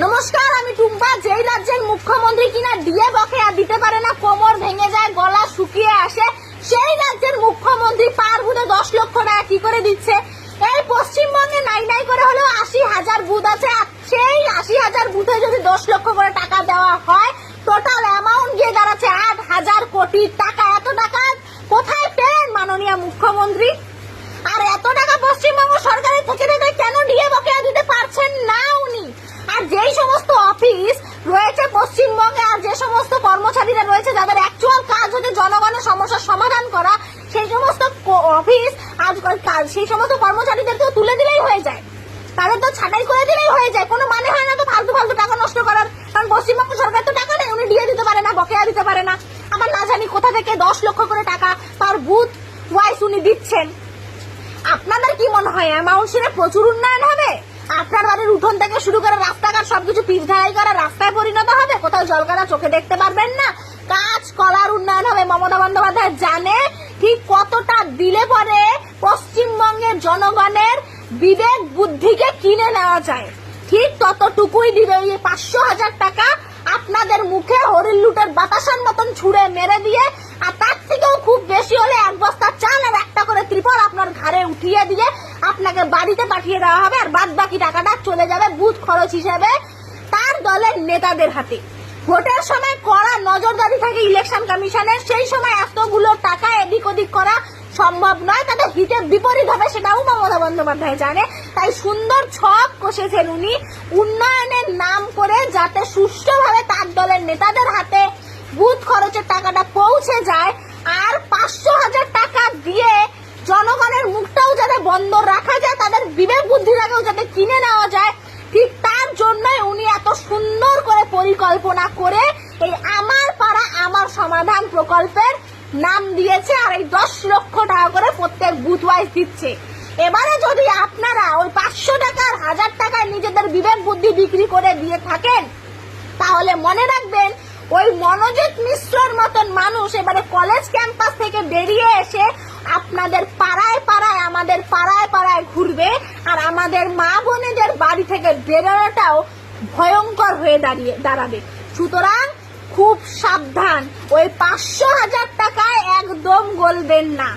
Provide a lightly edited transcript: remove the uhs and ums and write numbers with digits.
নমস্কার, আমি টুম্পা। যেই রাজ্যের মুখ্যমন্ত্রী কিনা ডিএ বকেয়া দিতে পারে না, কোমর ভেঙে যায়, গলা শুকিয়ে আসে, সেই রাজ্যের মুখ্যমন্ত্রী পার বুথে 10 লক্ষ টাকা কি করে দিচ্ছে? এই পশ্চিমবঙ্গে নাই নাই করে হলেও 80,000 বুথ আছে। সেই 80,000 বুথে যদি 10 লক্ষ করে টাকা দেওয়া হয়, টোটাল অ্যামাউন্ট গিয়ে দাঁড়াচ্ছে 8,000 কোটি টাকা। এত টাকা কোথায় পেলেন মাননীয় মুখ্যমন্ত্রী? আর এত টাকা পশ্চিমবঙ্গ সরকারের থেকে কেন ডিএ বকেয়া দিতে পারছেন না উনি? আর যেই সমস্ত অফিস রয়েছে পশ্চিমবঙ্গে, আর যে সমস্ত কর্মচারীরা রয়েছে যাদের অ্যাকচুয়াল কাজ হচ্ছে জনগণের সমস্যার সমাধান করা, সেই সমস্ত অফিস আজকাল সেই সমস্ত কর্মচারীদেরকেও তুলে দিলেই হয়ে যায়, তাদের তো ছাঁটাই করে দিলেই হয়ে যায়। কোনো মানে হয় না তো ফালতু ফালতু টাকা নষ্ট করার। কারণ পশ্চিমবঙ্গ সরকার তো টাকা নেই, উনি ডিএ দিতে পারে না, বকেয়া দিতে পারে না। আবার না জানি কোথা থেকে 10 লক্ষ করে টাকা তার বুথ ওয়াইজ উনি দিচ্ছেন। আপনাদের কি মনে হয় অ্যামাউন্ট শুনে প্রচুর উন্নয়ন হবে? আপনার বাড়ির উঠোন থেকে শুরু করে রাস্তাঘাট সবকিছু পিচ ঢালাই করা রাস্তায় পরিণত হবে? কোথাও জলকাদা চোখে দেখতে পারবেন না? কাজ কলার উন্নয়ন হবে। মমতা বন্দ্যোপাধ্যায় জানে ঠিক কতটা দিলে পরে পশ্চিমবঙ্গের জনগণের বিবেক বুদ্ধিকে কিনে নেওয়া যায়, ঠিক ততটুকুই দিবে। ওই 500,000 টাকা আপনাদের মুখে হরিণ লুটের বাতাসার মতন ছুঁড়ে মেরে দিয়ে, আর তার থেকেও খুব বেশি হলে 1 বস্তা চাল আর একটা করে ত্রিপল আপনার ঘাড়ে উঠিয়ে দিয়ে আপনাকে বাড়িতে পাঠিয়ে দেওয়া হবে। আর বাদ বাকি টাকাটা চলে যাবে বুথ খরচ হিসেবে তার দলের নেতাদের হাতে। ভোটের সময় কড়া নজরদারি থাকে ইলেকশন কমিশনের, সেই সময় এতগুলো টাকা এদিক ওদিক করা সম্ভব নয়। তাদের হিতে বিপরীত হবে, সেটাও মমতা বন্দ্যোপাধ্যায় জানে। তাই সুন্দর ছক কষেছেন উনি উন্নয়নের নাম করে, যাতে সুষ্ঠুভাবে তার দলের নেতাদের হাতে বুথ খরচের টাকাটা পৌঁছে যায়। আর 500,000 টাকা দিয়ে জনগণের মুখটাও যাতে বন্ধ রাখা যায়, তাদের বিবেক বুদ্ধিটাকেও যাতে কিনে নেওয়া যায়, ঠিক তার জন্যই উনি এত সুন্দর করে পরিকল্পনা করে এই আমার পাড়া আমার সমাধান প্রকল্পের নাম দিয়েছে। আর এই 10 লক্ষ টাকা করে প্রত্যেক বুথ ওয়াইজ দিচ্ছে। এবারে যদি আপনারা ওই 500 টাকার 1000 টাকায় নিজেদের বিবেক বুদ্ধি বিক্রি করে দিয়ে থাকেন, তাহলে মনে রাখবেন ওই মনোজিৎ মিশ্রর মতন মানুষ এবারে কলেজ ক্যাম্পাস থেকে বেরিয়ে এসে আপনাদের পাড়ায় পাড়ায়, আমাদের পাড়ায় পাড়ায় ঘুরবে। আর আমাদের মা বোনেদের বাড়ি থেকে বেরোনোটাও ভয়ঙ্কর হয়ে দাঁড়াবে। সুতরাং খুব সাবধান, ওই 500,000 টাকায় একদম গলবেন না।